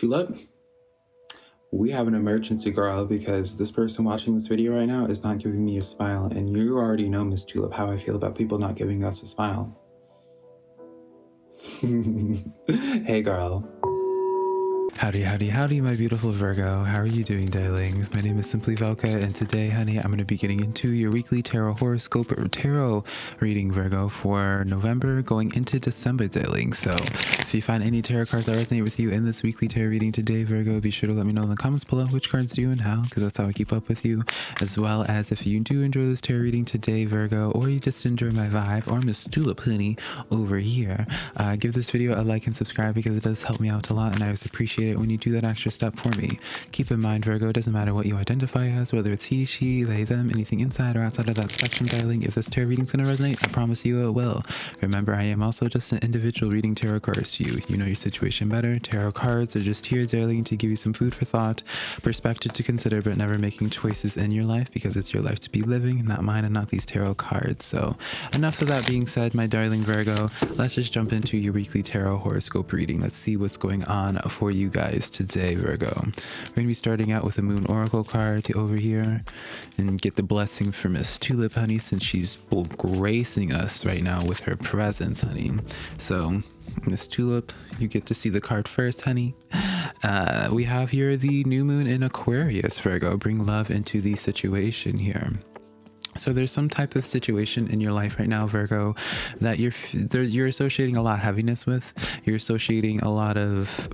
Tulip, we have an emergency, girl, because this person watching this video right now is not giving me a smile, and you already know, Miss Tulip, how I feel about people not giving us a smile. Hey, girl. Howdy, howdy, howdy, my beautiful Virgo. How are you doing, darling? My name is SimplyVelca, and today, honey, I'm going to be getting into your weekly tarot horoscope or tarot reading, Virgo, for November going into December, darling. So if you find any tarot cards that resonate with you in this weekly tarot reading today, Virgo, be sure to let me know in the comments below which cards do and how, because that's how I keep up with you. As well as if you do enjoy this tarot reading today, Virgo, or you just enjoy my vibe, or Miss Tulip Honey over here, give this video a like and subscribe because it does help me out a lot, and I always appreciate it when you do that extra step for me. Keep in mind, Virgo, it doesn't matter what you identify as, whether it's he, she, they, them, anything inside or outside of that spectrum, darling. If this tarot reading's gonna resonate, I promise you it will. Remember, I am also just an individual reading tarot cards to you. You know your situation better. Tarot cards are just here, darling, to give you some food for thought, perspective to consider, but never making choices in your life, because it's your life to be living, not mine and not these tarot cards. So enough of that being said, my darling Virgo, let's just jump into your weekly tarot horoscope reading. Let's see what's going on for you guys today, Virgo. We're gonna be starting out with the Moon Oracle card over here and get the blessing from Miss Tulip, honey, since she's gracing us right now with her presence, honey. So Miss Tulip, you get to see the card first, honey. We have here the new moon in Aquarius, Virgo. Bring love into the situation here. So there's some type of situation in your life right now, Virgo, that you're associating a lot of heaviness with. You're associating a lot of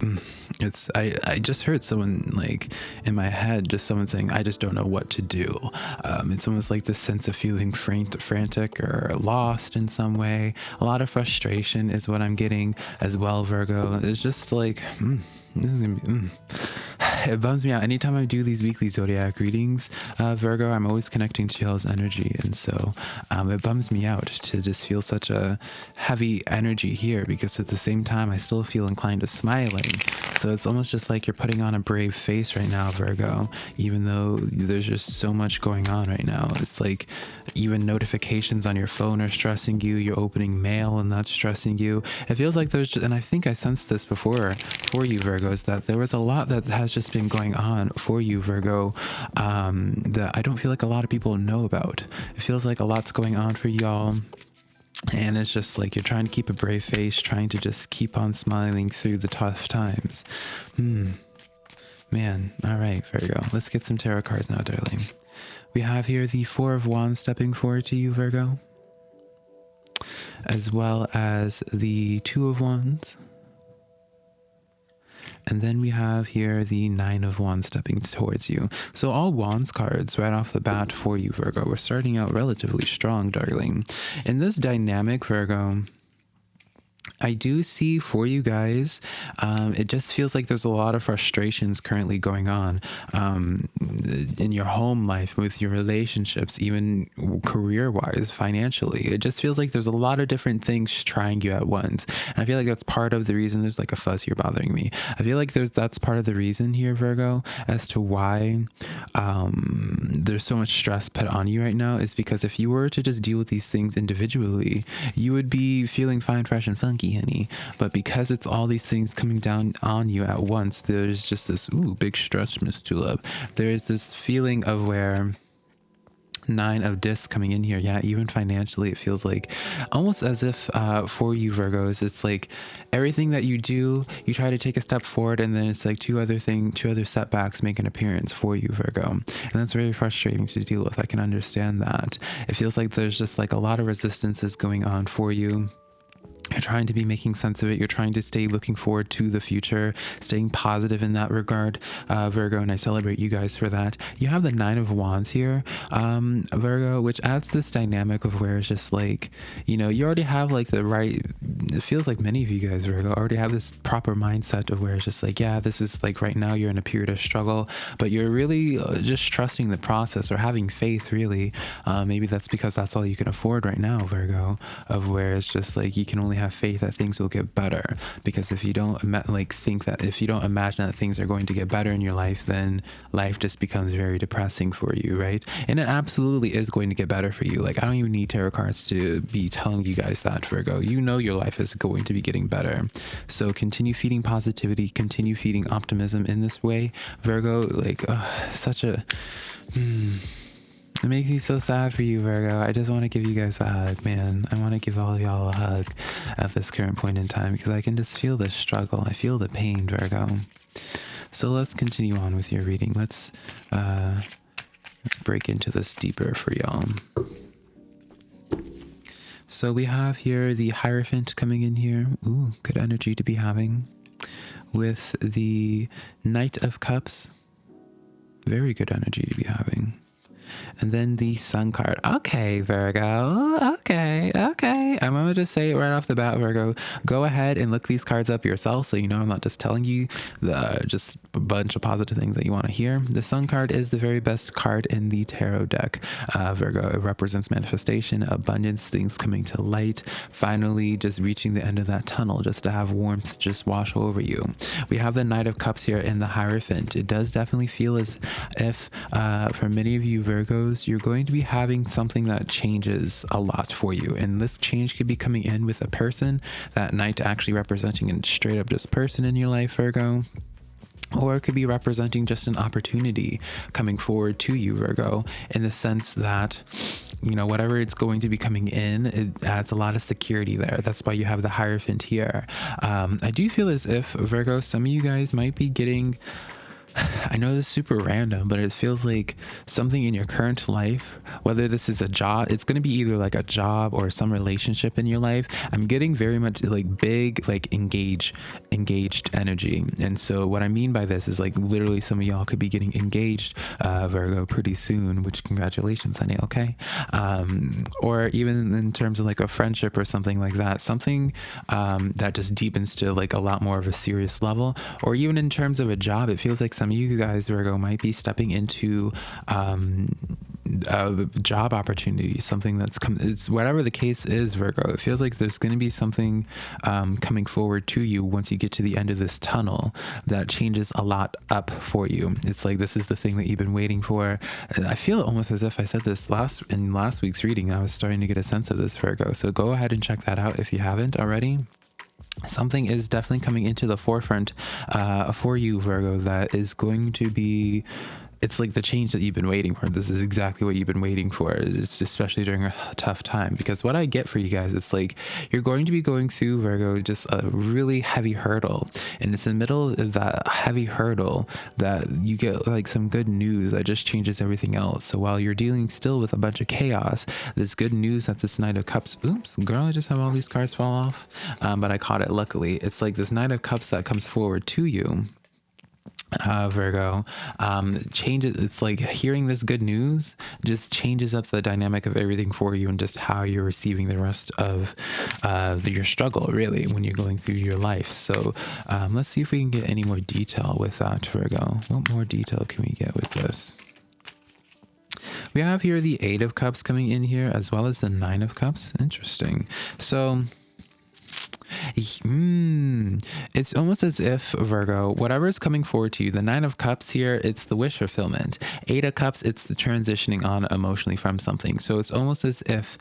I just heard someone, like, in my head, just someone saying, I just don't know what to do. It's almost like this sense of feeling frantic or lost in some way. A lot of frustration is what I'm getting as well, Virgo. It's just like this is gonna be it bums me out anytime I do these weekly zodiac readings, Virgo. I'm always connecting to y'all's energy, and so it bums me out to just feel such a heavy energy here, because at the same time I still feel inclined to smiling. So it's almost just like you're putting on a brave face right now, Virgo, even though there's just so much going on right now. It's like even notifications on your phone are stressing you. You're opening mail and that's stressing you. It feels like there's and I think I sensed this before for you, Virgos, that there was a lot that has just been going on for you, Virgo, that I don't feel like a lot of people know about. It feels like a lot's going on for y'all, and it's just like you're trying to keep a brave face, trying to just keep on smiling through the tough times. Man, all right, Virgo, let's get some tarot cards now, darling. We have here the Four of Wands stepping forward to you, Virgo, as well as the Two of Wands. And then we have here the Nine of Wands stepping towards you. So all Wands cards right off the bat for you, Virgo. We're starting out relatively strong, darling. In this dynamic, Virgo, I do see for you guys, it just feels like there's a lot of frustrations currently going on in your home life, with your relationships, even career-wise, financially. It just feels like there's a lot of different things trying you at once. And I feel like that's part of the reason. There's like a fuzz here bothering me. I feel like that's part of the reason here, Virgo, as to why there's so much stress put on you right now, is because if you were to just deal with these things individually, you would be feeling fine, fresh, and funky, honey. But because it's all these things coming down on you at once, there's just this big stress, Miss Tulip. There's this feeling of where Nine of Discs coming in here. Yeah, even financially, it feels like almost as if for you, Virgos, it's like everything that you do, you try to take a step forward, and then it's like two other setbacks make an appearance for you, Virgo. And that's very frustrating to deal with. I can understand that. It feels like there's just like a lot of resistances going on for you. You're trying to be making sense of it. You're trying to stay looking forward to the future, staying positive in that regard, Virgo, and I celebrate you guys for that. You have the Nine of Wands here, Virgo, which adds this dynamic of where it's just like, you know, you already have like the right, it feels like many of you guys, Virgo, already have this proper mindset of where it's just like, yeah, this is like right now you're in a period of struggle, but you're really just trusting the process or having faith, really. Maybe that's because that's all you can afford right now, Virgo, of where it's just like you can only definitely have faith that things will get better, because if you don't if you don't imagine that things are going to get better in your life, then life just becomes very depressing for you, right? And it absolutely is going to get better for you. Like, I don't even need tarot cards to be telling you guys that, Virgo. You know your life is going to be getting better. So continue feeding positivity, continue feeding optimism in this way, Virgo. Like, such a it makes me so sad for you, Virgo. I just want to give you guys a hug, man. I want to give all of y'all a hug at this current point in time, because I can just feel the struggle. I feel the pain, Virgo. So let's continue on with your reading. Let's break into this deeper for y'all. So we have here the Hierophant coming in here. Ooh, good energy to be having. With the Knight of Cups. Very good energy to be having. And then the Sun card. Okay, Virgo. Okay. I'm going to just say it right off the bat, Virgo. Go ahead and look these cards up yourself, so you know I'm not just telling you just a bunch of positive things that you want to hear. The Sun card is the very best card in the tarot deck, Virgo. It represents manifestation, abundance, things coming to light, finally just reaching the end of that tunnel, just to have warmth just wash over you. We have the Knight of Cups here in the Hierophant. It does definitely feel as if for many of you Virgos, you're going to be having something that changes a lot for you, and this change could be coming in with a person, that Knight actually representing a straight up just person in your life, Virgo. Or it could be representing just an opportunity coming forward to you, Virgo, in the sense that, you know, whatever it's going to be coming in, it adds a lot of security there. That's why you have the Hierophant here. I do feel as if, Virgo, some of you guys might be getting, I know this is super random, but it feels like something in your current life, whether this is a job, it's going to be either like a job or some relationship in your life. I'm getting very much like big, like engaged energy. And so what I mean by this is like literally some of y'all could be getting engaged, Virgo, pretty soon, which congratulations, honey. Okay. Or even in terms of like a friendship or something like that, something that just deepens to like a lot more of a serious level. Or even in terms of a job, it feels like some of you guys, Virgo, might be stepping into a job opportunity, something that's it's whatever the case is, Virgo. It feels like there's going to be something coming forward to you once you get to the end of this tunnel that changes a lot up for you. It's like this is the thing that you've been waiting for. I feel almost as if I said this in last week's reading. I was starting to get a sense of this, Virgo. So go ahead and check that out if you haven't already. Something is definitely coming into the forefront for you, Virgo, that is going to be, it's like the change that you've been waiting for. This is exactly what you've been waiting for. It's especially during a tough time, because what I get for you guys, it's like you're going to be going through, Virgo, just a really heavy hurdle, and it's in the middle of that heavy hurdle that you get like some good news that just changes everything else. So while you're dealing still with a bunch of chaos, this good news that this Knight of Cups, oops, girl, I just have all these cards fall off, but I caught it luckily. It's like this Knight of Cups that comes forward to you, Virgo, changes. It's like hearing this good news just changes up the dynamic of everything for you, and just how you're receiving the rest of your struggle, really, when you're going through your life. So let's see if we can get any more detail with that, Virgo. What more detail can we get with this? We have here the Eight of Cups coming in here, as well as the Nine of Cups. Interesting. So it's almost as if, Virgo, whatever is coming forward to you, the Nine of Cups here, it's the wish fulfillment. Eight of Cups, it's the transitioning on emotionally from something. So it's almost as if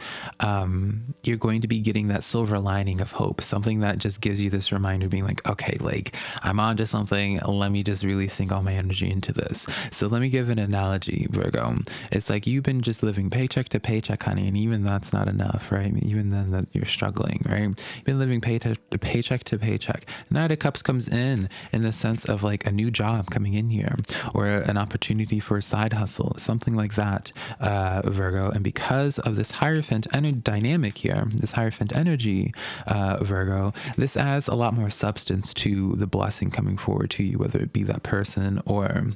you're going to be getting that silver lining of hope, something that just gives you this reminder, being like, okay, like I'm on to something. Let me just really sink all my energy into this. So let me give an analogy, Virgo. It's like you've been just living paycheck to paycheck, honey, and even that's not enough, right? Even then that you're struggling, right? You've been living paycheck to paycheck. Knight of Cups comes in the sense of like a new job coming in here, or an opportunity for a side hustle, something like that, Virgo. And because of this Hierophant dynamic here, this Hierophant energy, Virgo, this adds a lot more substance to the blessing coming forward to you, whether it be that person or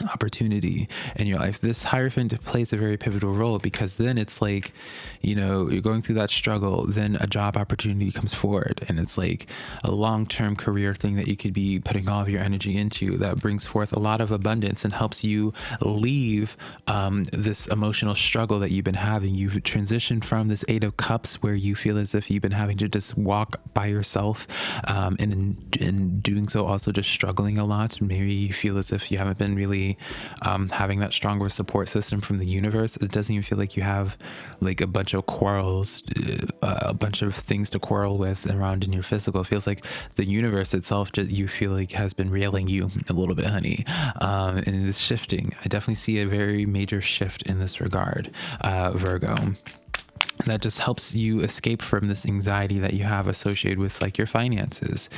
opportunity in your life. This Hierophant plays a very pivotal role, because then it's like, you know, you're going through that struggle, then a job opportunity comes forward, and it's like a long-term career thing that you could be putting all of your energy into, that brings forth a lot of abundance and helps you leave this emotional struggle that you've been having. You've transitioned from this Eight of Cups, where you feel as if you've been having to just walk by yourself, and in doing so also just struggling a lot. Maybe you feel as if you haven't been really having that stronger support system from the universe. It doesn't even feel like you have like a bunch of quarrels, a bunch of things to quarrel with around in your physical. It feels like the universe itself, just, you feel like, has been railing you a little bit, honey, and it is shifting. I definitely see a very major shift in this regard, Virgo, that just helps you escape from this anxiety that you have associated with like your finances,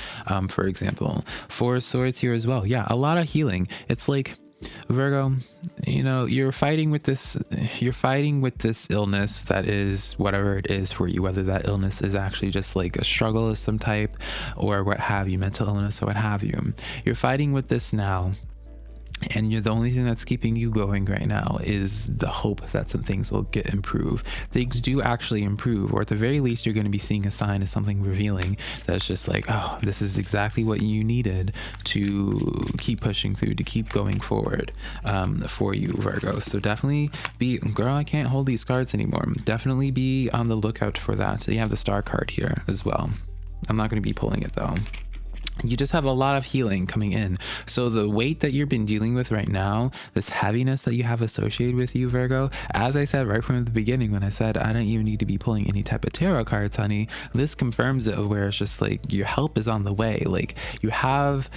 for example. Four of Swords here as well. Yeah, a lot of healing. It's like, Virgo, you know, you're fighting with this illness that is whatever it is for you, whether that illness is actually just like a struggle of some type, or what have you, mental illness or what have you. You're fighting with this now, and the only thing that's keeping you going right now is the hope that some things will get improved. Things do actually improve, or at the very least you're going to be seeing a sign of something revealing that's just like, oh, this is exactly what you needed to keep pushing through, to keep going forward, for you, Virgo. So definitely be, girl, I can't hold these cards anymore. Definitely be on the lookout for that. You have the Star card here as well. I'm not going to be pulling it though. You just have a lot of healing coming in. So the weight that you've been dealing with right now, this heaviness that you have associated with you, Virgo, as I said right from the beginning, when I said I don't even need to be pulling any type of tarot cards, honey, this confirms it, where it's just like your help is on the way. Like you have,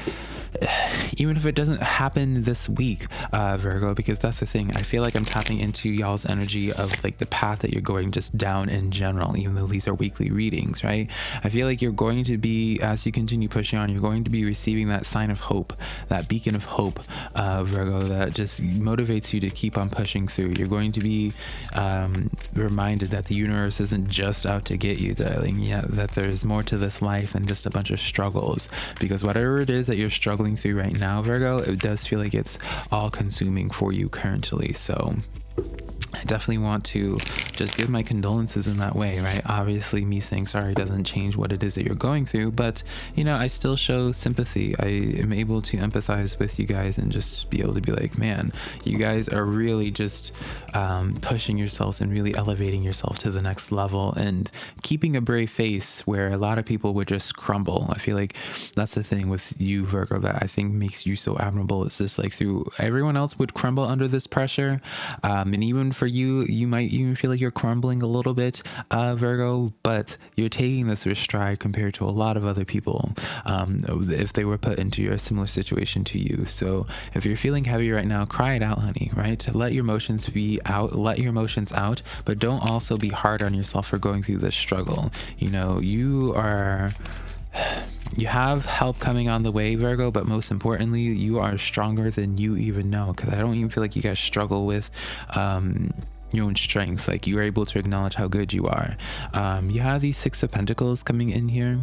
even if it doesn't happen this week, Virgo, because that's the thing, I feel like I'm tapping into y'all's energy of like the path that you're going just down in general, even though these are weekly readings, right? I feel like you're going to be, as you continue pushing on, you're going to be receiving that sign of hope, that beacon of hope, Virgo, that just motivates you to keep on pushing through. You're going to be reminded that the universe isn't just out to get you, darling. Yeah, that there's more to this life than just a bunch of struggles, because whatever it is that you're struggling through right now, Virgo, it does feel like it's all consuming for you currently. So I definitely want to just give my condolences in that way, right? Obviously, me saying sorry doesn't change what it is that you're going through, but, you know, I still show sympathy. I am able to empathize with you guys and just be able to be like, man, you guys are really just pushing yourselves and really elevating yourself to the next level and keeping a brave face where a lot of people would just crumble. I feel like that's the thing with you, Virgo, that I think makes you so admirable. It's just like through everyone else would crumble under this pressure, and even for you, you might even feel like you're crumbling a little bit, Virgo, but you're taking this with stride compared to a lot of other people, if they were put into a similar situation to you. So if you're feeling heavy right now, cry it out, honey, right? Let your emotions be out, let your emotions out, but don't also be hard on yourself for going through this struggle. You know, you have help coming on the way, Virgo, but most importantly, you are stronger than you even know, because I don't even feel like you guys struggle with your own strengths. Like, you are able to acknowledge how good you are. You have these Six of Pentacles coming in here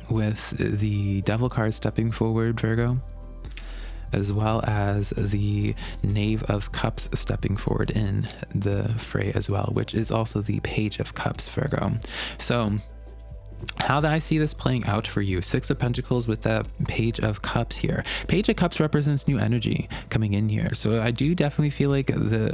with the Devil card stepping forward, Virgo, as well as the Knave of Cups stepping forward in the fray as well, which is also the Page of Cups, Virgo. So how do I see this playing out for you? Six of Pentacles with that Page of Cups here. Page of Cups represents new energy coming in here. So I do definitely feel like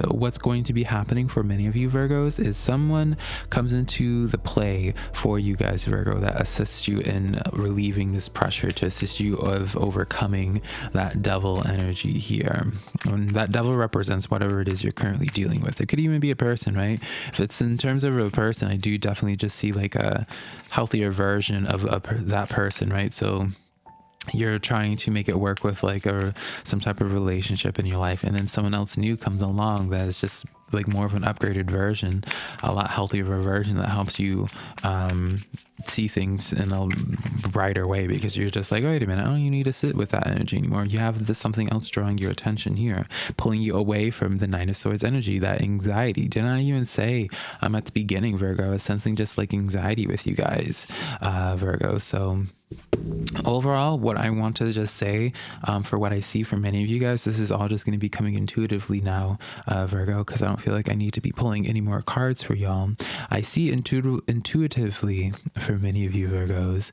what's going to be happening for many of you Virgos is someone comes into the play for you guys, Virgo, that assists you in relieving this pressure, to assist you of overcoming that devil energy here. And that devil represents whatever it is you're currently dealing with. It could even be a person, right? If it's in terms of a person, I do definitely just see like a healthier version of that person, right? So you're trying to make it work with like some type of relationship in your life, and then someone else new comes along that is just like more of an upgraded version, a lot healthier version that helps you see things in a brighter way, because you're just like, wait a minute, I don't even need to sit with that energy anymore. You have this something else drawing your attention here, pulling you away from the Nine of Swords energy, that anxiety. Didn't I even say at the beginning, Virgo, I was sensing just like anxiety with you guys, Virgo. So overall, what I want to just say, for what I see for many of you guys, this is all just going to be coming intuitively now, Virgo, because I don't feel like I need to be pulling any more cards for y'all. I see intuitively for many of you Virgos,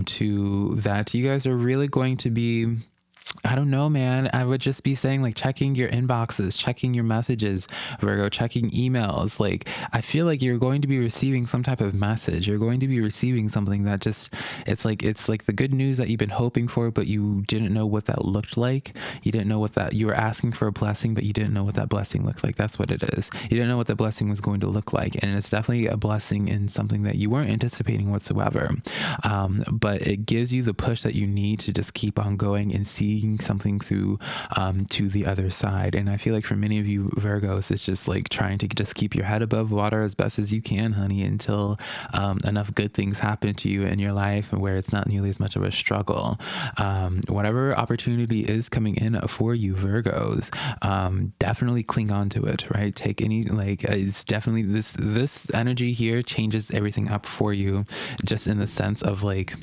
to that you guys are really going to be, I don't know, man. I would just be saying, like, checking your inboxes, checking your messages, Virgo, checking emails. Like, I feel like you're going to be receiving some type of message. You're going to be receiving something that just, it's like the good news that you've been hoping for, but you didn't know what that looked like. You didn't know what that, you were asking for a blessing, but you didn't know what that blessing looked like. That's what it is. You didn't know what the blessing was going to look like. And it's definitely a blessing in something that you weren't anticipating whatsoever. But it gives you the push that you need to just keep on going and seeing something through to the other side. And I feel like for many of you Virgos, it's just like trying to just keep your head above water as best as you can, honey, until enough good things happen to you in your life where it's not nearly as much of a struggle. Whatever opportunity is coming in for you Virgos, definitely cling on to it, right? Take any, like, it's definitely this energy here changes everything up for you, just in the sense of like,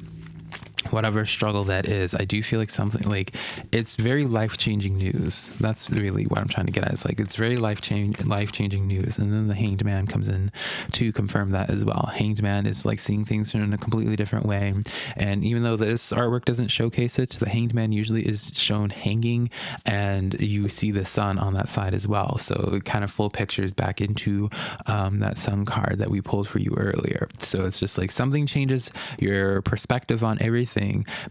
whatever struggle that is. I do feel like something, like, it's very life-changing news. That's really what I'm trying to get at. It's like, it's very life-changing news. And then the Hanged Man comes in to confirm that as well. Hanged Man is like seeing things in a completely different way. And even though this artwork doesn't showcase it, the Hanged Man usually is shown hanging, and you see the sun on that side as well. So it kind of full pictures back into that sun card that we pulled for you earlier. So it's just like something changes your perspective on everything,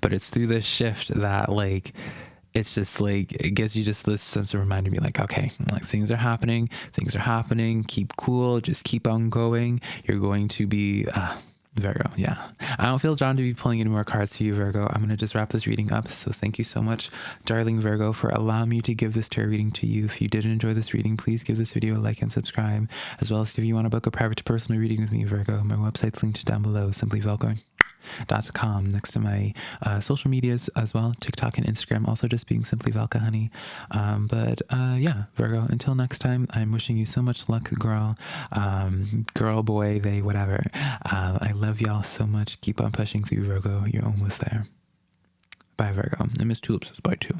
but it's through this shift that, like, it's just like, it gives you just this sense of reminding me, like, okay, like, things are happening, keep cool, just keep on going. You're going to be Virgo. Yeah, I don't feel drawn to be pulling any more cards for you Virgo. I'm gonna just wrap this reading up. So thank you so much, darling Virgo, for allowing me to give this tarot reading to you. If you did enjoy this reading, please give this video a like and subscribe, as well as if you want to book a private to personal reading with me Virgo, my website's linked down below, SimplyVelca.com, next to my social medias as well, TikTok and Instagram, also just being SimplyVelca, honey. Yeah, Virgo, until next time, I'm wishing you so much luck, girl, boy, they, whatever. I love y'all so much. Keep on pushing through, Virgo. You're almost there. Bye, Virgo. And Miss Tulip says bye too.